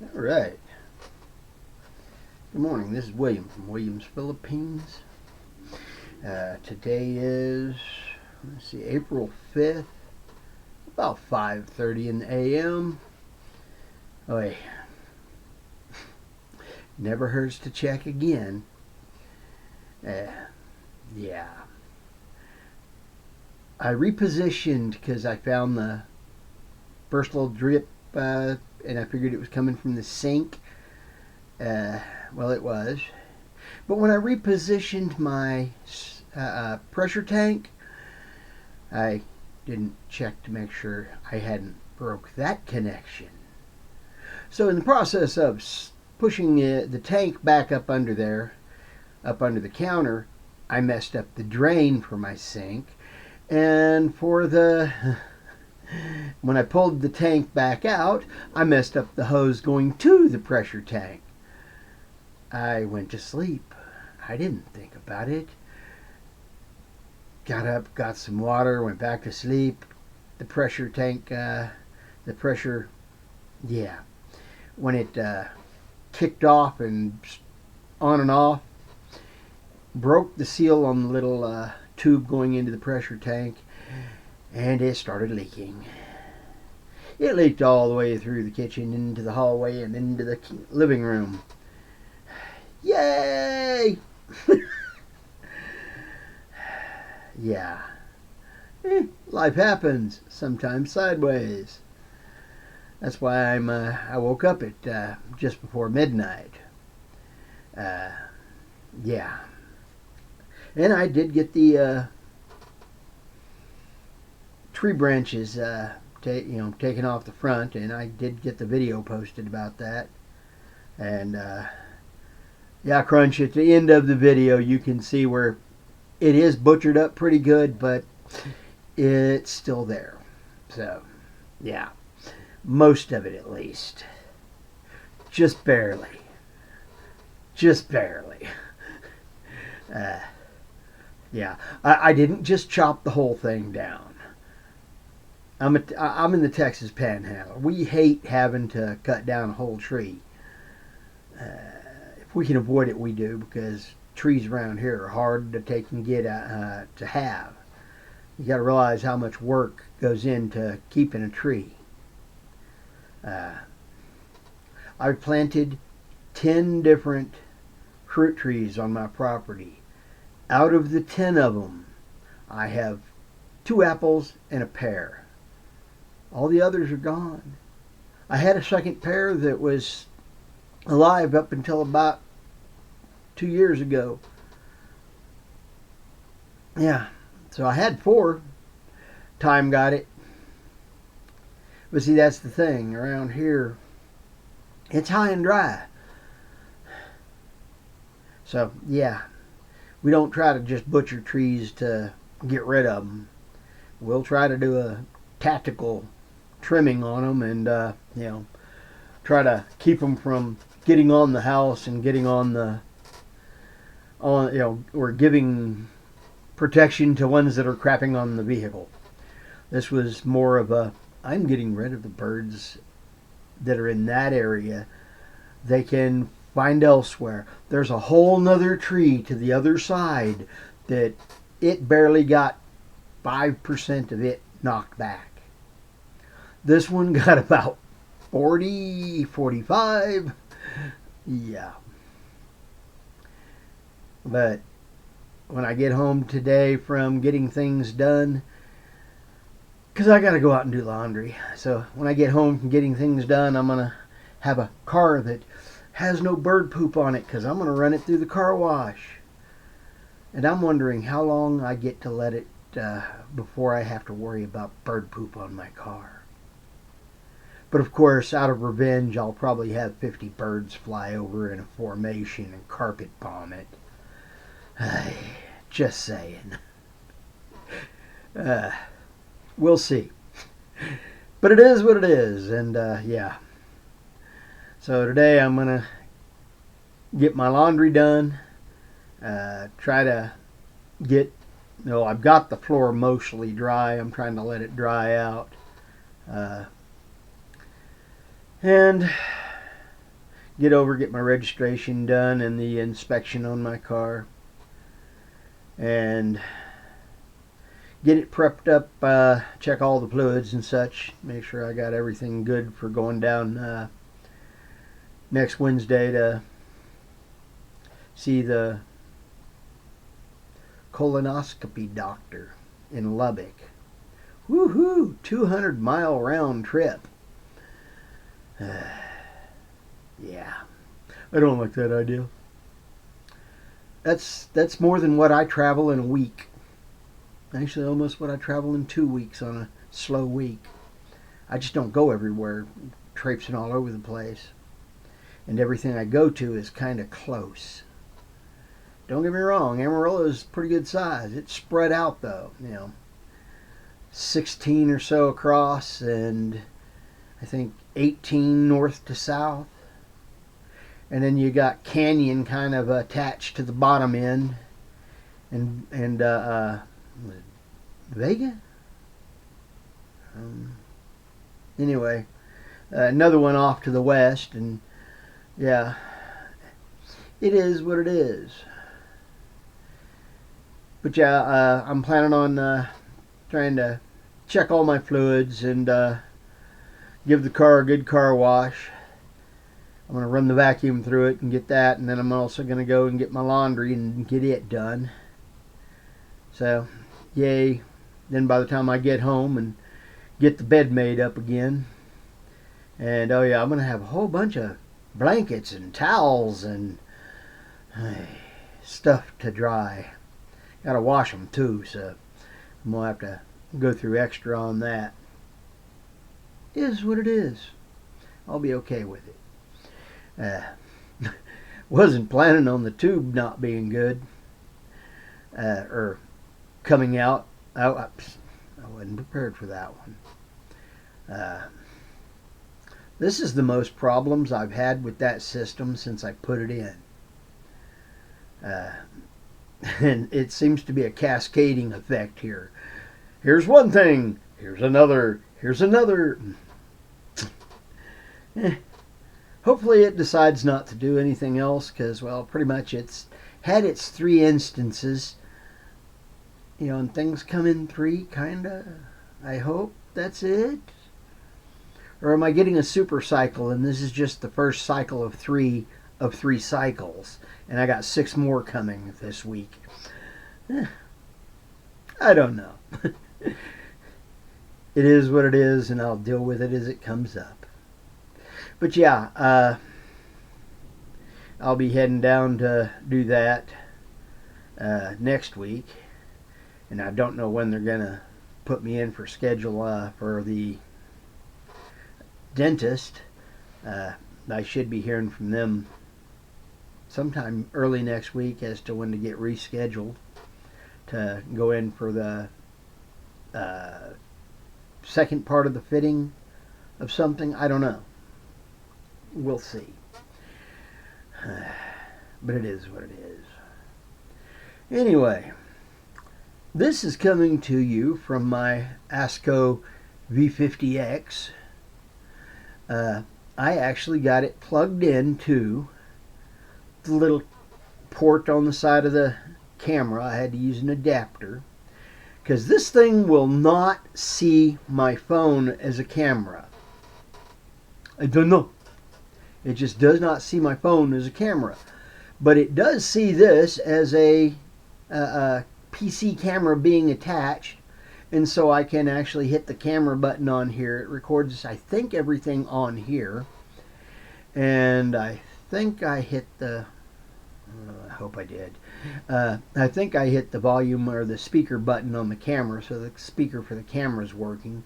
All right. Good morning. This is William from Williams, Philippines. Today is, April 5th, about 5:30 in the a.m. Oy, never hurts to check again. Uh, yeah. I repositioned because I found the first little drip, and I figured it was coming from the sink. Well, it was. But when I repositioned my pressure tank, I didn't check to make sure I hadn't broke that connection. So in the process of pushing the tank back up under there, up under the counter, I messed up the drain for my sink. And for the when I pulled the tank back out, I messed up the hose going to the pressure tank. I went to sleep. I didn't think about it. Got up, got some water, went back to sleep. The pressure tank, the pressure, yeah, when it kicked off and on and off, broke the seal on the little tube going into the pressure tank, and it started leaking. It leaked all the way through the kitchen, into the hallway, and into the living room. Yay! Yeah. Life happens, sometimes sideways. That's why I woke up at just before midnight. Yeah. And I did get the tree branches taken off the front, and I did get the video posted about that. And yeah, Crunch, at the end of the video you can see where it is butchered up pretty good, but it's still there. So, yeah. Most of it, at least. Just barely. Just barely. Yeah. I didn't just chop the whole thing down. I'm in the Texas Panhandle. We hate having to cut down a whole tree. If we can avoid it, we do, because trees around here are hard to take and get to have. You got to realize how much work goes into keeping a tree. I've planted 10 different fruit trees on my property. Out of the 10 of them, I have 2 apples and a pear. All the others are gone. I had a second pear that was alive up until about 2 years ago. Yeah, so I had 4. Time got it. But see, that's the thing. Around here, it's high and dry. So, yeah, we don't try to just butcher trees to get rid of them. We'll try to do a tactical trimming on them and, try to keep them from getting on the house and getting or giving protection to ones that are crapping on the vehicle. This was more of I'm getting rid of the birds that are in that area. They can find elsewhere. There's a whole nother tree to the other side that it barely got 5% of it knocked back. This one got about 40, 45. Yeah. But when I get home today from getting things done, because I got to go out and do laundry. So when I get home from getting things done, I'm going to have a car that has no bird poop on it, because I'm going to run it through the car wash. And I'm wondering how long I get to let it before I have to worry about bird poop on my car. But of course, out of revenge, I'll probably have 50 birds fly over in a formation and carpet bomb it. Just saying. We'll see. But it is what it is, and yeah. So today I'm going to get my laundry done. Try to get, I've got the floor mostly dry. I'm trying to let it dry out. And get my registration done and the inspection on my car, and get it prepped up, check all the fluids and such, make sure I got everything good for going down next Wednesday to see the colonoscopy doctor in Lubbock. Woohoo! 200-mile round trip. Yeah, I don't like that idea. That's more than what I travel in a week. Actually, almost what I travel in 2 weeks on a slow week. I just don't go everywhere, traipsing all over the place. And everything I go to is kind of close. Don't get me wrong, Amarillo is pretty good size. It's spread out though, 16 or so across, and I think 18 north to south. And then you got Canyon kind of attached to the bottom end, and Vega. Anyway, another one off to the west, and yeah, it is what it is. But yeah, I'm planning on trying to check all my fluids and give the car a good car wash. I'm going to run the vacuum through it and get that, and then I'm also going to go and get my laundry and get it done. So, yay. Then by the time I get home and get the bed made up again, and oh yeah, I'm going to have a whole bunch of blankets and towels and stuff to dry. Got to wash them too, so I'm going to have to go through extra on that. Is what it is. I'll be okay with it. Wasn't planning on the tube not being good or coming out. I wasn't prepared for that one. This is the most problems I've had with that system since I put it in. And it seems to be a cascading effect here. Here's one thing, here's another, here's another. Hopefully it decides not to do anything else, because, well, pretty much it's had its 3 instances, and things come in 3, kinda. I hope that's it. Or am I getting a super cycle, and this is just the first cycle of 3 cycles, and I got 6 more coming this week? I don't know. It is what it is, and I'll deal with it as it comes up. But yeah, I'll be heading down to do that next week, and I don't know when they're gonna put me in for schedule for the dentist. I should be hearing from them sometime early next week as to when to get rescheduled to go in for the second part of the fitting of something. I don't know. We'll see. But it is what it is. Anyway, this is coming to you from my ASCO V50X. I actually got it plugged into the little port on the side of the camera. I had to use an adapter, because this thing will not see my phone as a camera. I don't know. It just does not see my phone as a camera. But it does see this as a PC camera being attached. And so I can actually hit the camera button on here. It records, I think, everything on here. And I think I hit the... I hope I did. I think I hit the volume or the speaker button on the camera, so the speaker for the camera is working.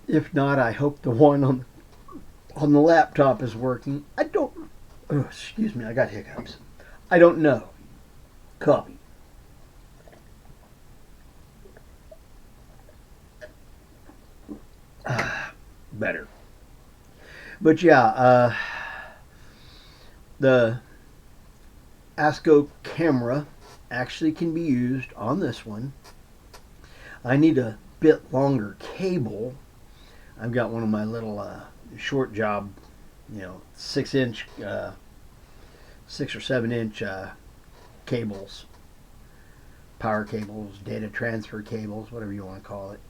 If not, I hope the one on the laptop is working. I don't... Oh, excuse me, I got hiccups. I don't know. Copy. Better. But yeah, the ASCO camera actually can be used on this one. I need a bit longer cable. I've got one of my little short job 6-inch, 6 or 7 inch cables, power cables, data transfer cables, whatever you want to call it.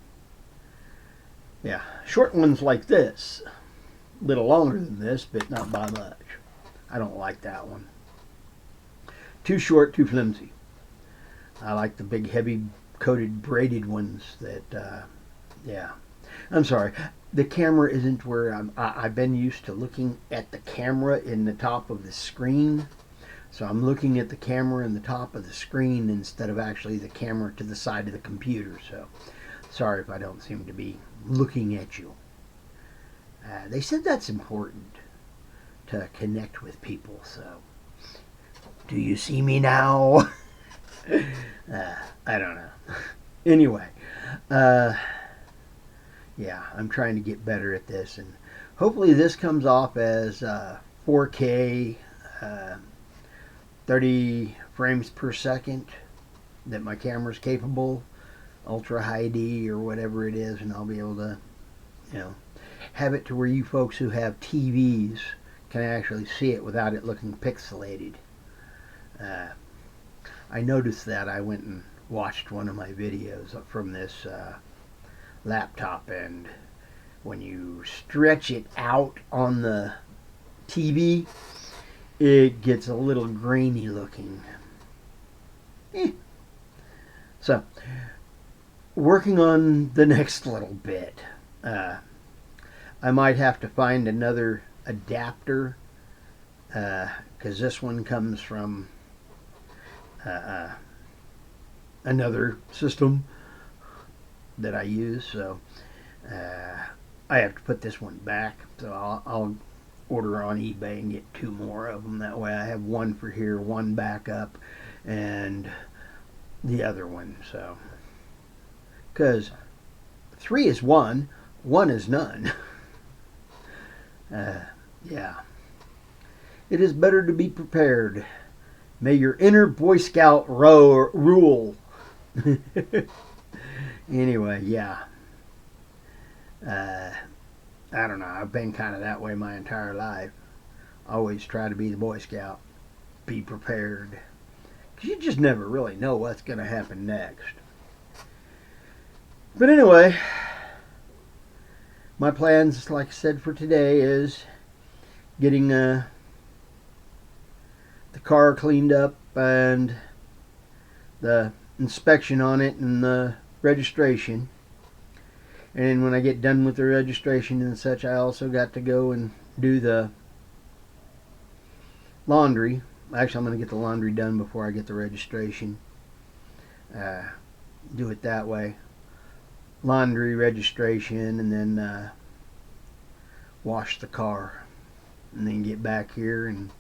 Yeah, short ones like this, a little longer than this, but not by much. I don't like that one. Too short, too flimsy. I like the big, heavy, coated, braided ones that, yeah. I'm sorry. The camera isn't where I've been used to looking at the camera in the top of the screen. So I'm looking at the camera in the top of the screen instead of actually the camera to the side of the computer. So sorry if I don't seem to be looking at you. They said that's important to connect with people. So do you see me now? I don't know. Anyway, yeah, I'm trying to get better at this, and hopefully this comes off as 4K, 30 frames per second, that my camera's capable, ultra high D or whatever it is, and I'll be able to, have it to where you folks who have TVs can actually see it without it looking pixelated. I noticed that. I went and watched one of my videos from this laptop, and when you stretch it out on the TV, it gets a little grainy looking. So, working on the next little bit. I might have to find another adapter, because this one comes from another system that I use, so I have to put this one back. So I'll order on eBay and get 2 more of them. That way I have one for here, one backup, and the other one. So, because 3 is 1, 1 is none. Yeah. It is better to be prepared. May your inner Boy Scout rule. Anyway, yeah. I don't know. I've been kind of that way my entire life. Always try to be the Boy Scout. Be prepared. Because you just never really know what's going to happen next. But anyway, my plans, like I said, for today is getting the car cleaned up and the inspection on it and the registration. And then when I get done with the registration and such, I also got to go and do the laundry. Actually, I'm going to get the laundry done before I get the registration. Do it that way. Laundry, registration, and then wash the car. And then get back here and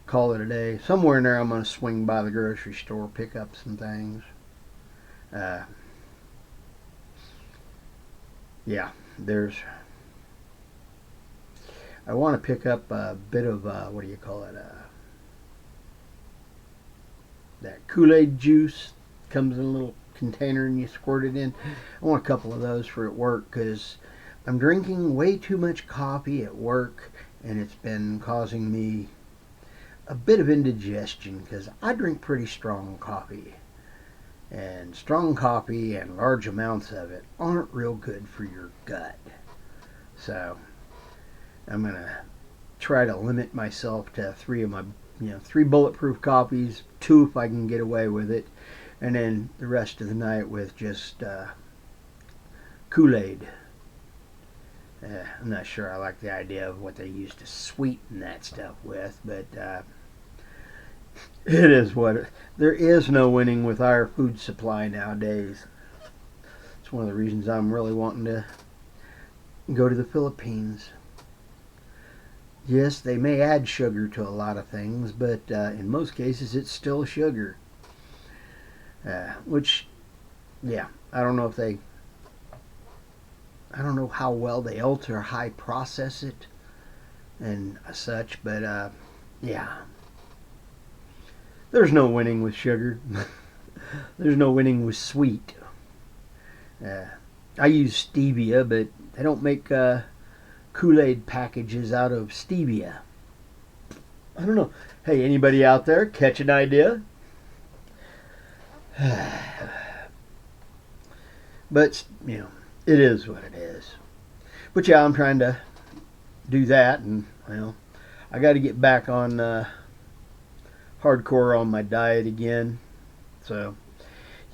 call it a day. Somewhere in there I'm going to swing by the grocery store, pick up some things. Yeah, I want to pick up a bit of, what do you call it, that Kool-Aid juice. Comes in a little container and you squirt it in. I want a couple of those for at work, because I'm drinking way too much coffee at work, and it's been causing me a bit of indigestion, because I drink pretty strong coffee. And strong coffee and large amounts of it aren't real good for your gut. So I'm going to try to limit myself to 3 of my, 3 bulletproof coffees, 2 if I can get away with it, and then the rest of the night with just Kool-Aid. I'm not sure I like the idea of what they used to sweeten that stuff with, but it is what there is no winning with our food supply nowadays. It's one of the reasons I'm really wanting to go to the Philippines. Yes, they may add sugar to a lot of things, but in most cases it's still sugar. Which, yeah, I don't know how well they ultra high process it and such, but yeah. There's no winning with sugar. There's no winning with sweet. I use stevia, but they don't make Kool-Aid packages out of stevia. I don't know. Hey, anybody out there catch an idea? But, you know, it is what it is. But yeah, I'm trying to do that, and, well, I got to get back on hardcore on my diet again. So,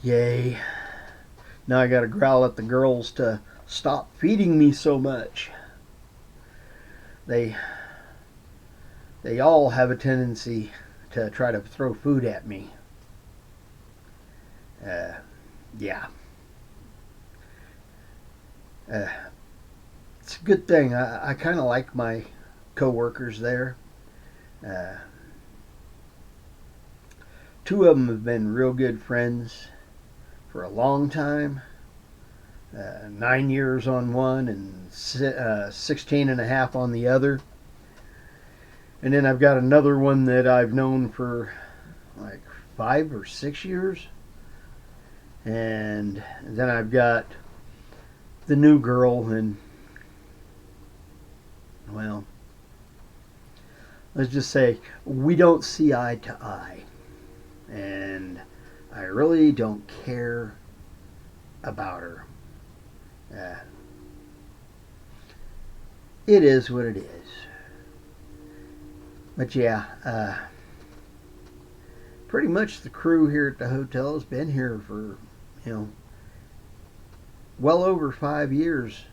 yay. Now I got to growl at the girls to stop feeding me so much. They all have a tendency to try to throw food at me. Yeah. It's a good thing. I kind of like my co-workers there. Two of them have been real good friends for a long time. 9 years on one and 16 and a half on the other. And then I've got another one that I've known for like 5 or 6 years. And then I've got the new girl, and, well, let's just say we don't see eye to eye. And I really don't care about her. It is what it is. But yeah, pretty much the crew here at the hotel has been here for, well over 5 years.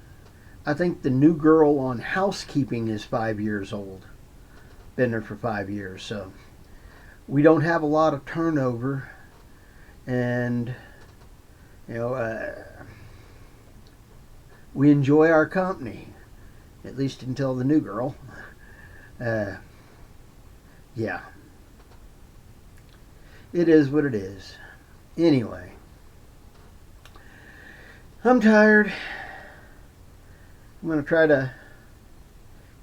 I think the new girl on housekeeping is 5 years old. Been there for 5 years, so we don't have a lot of turnover, and we enjoy our company, at least until the new girl. Yeah, it is what it is. Anyway, I'm tired. I'm going to try to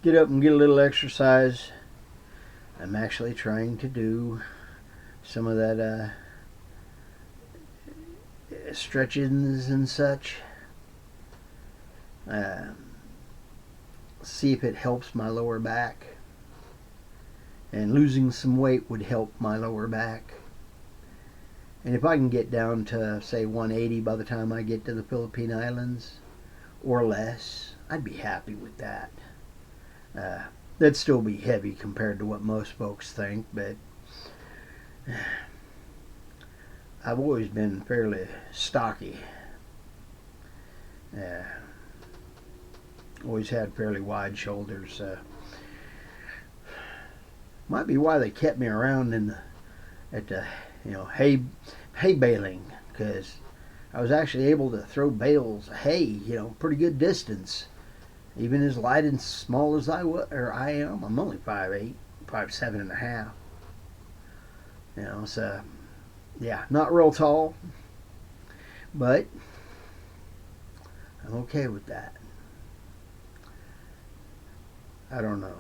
get up and get a little exercise. I'm actually trying to do some of that stretchings and such. See if it helps my lower back. And losing some weight would help my lower back. And if I can get down to, say, 180 by the time I get to the Philippine Islands, or less, I'd be happy with that. That'd still be heavy compared to what most folks think, but I've always been fairly stocky. Always had fairly wide shoulders. Might be why they kept me around at the hay baling, because I was actually able to throw bales of hay, pretty good distance. Even as light and small as I am, I'm only 5'8", 5'7 and a half. So yeah, not real tall, but I'm okay with that. I don't know.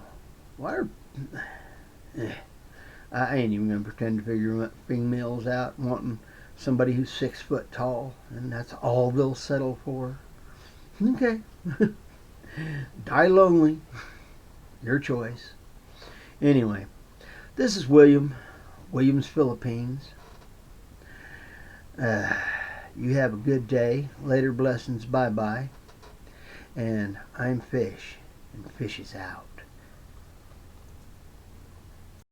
I ain't even gonna pretend to figure females out wanting somebody who's 6 foot tall, and that's all they'll settle for. Okay. Die lonely. Your choice. Anyway, this is Williams, Philippines. You have a good day. Later blessings. Bye-bye. And I'm Fish, and Fish is out.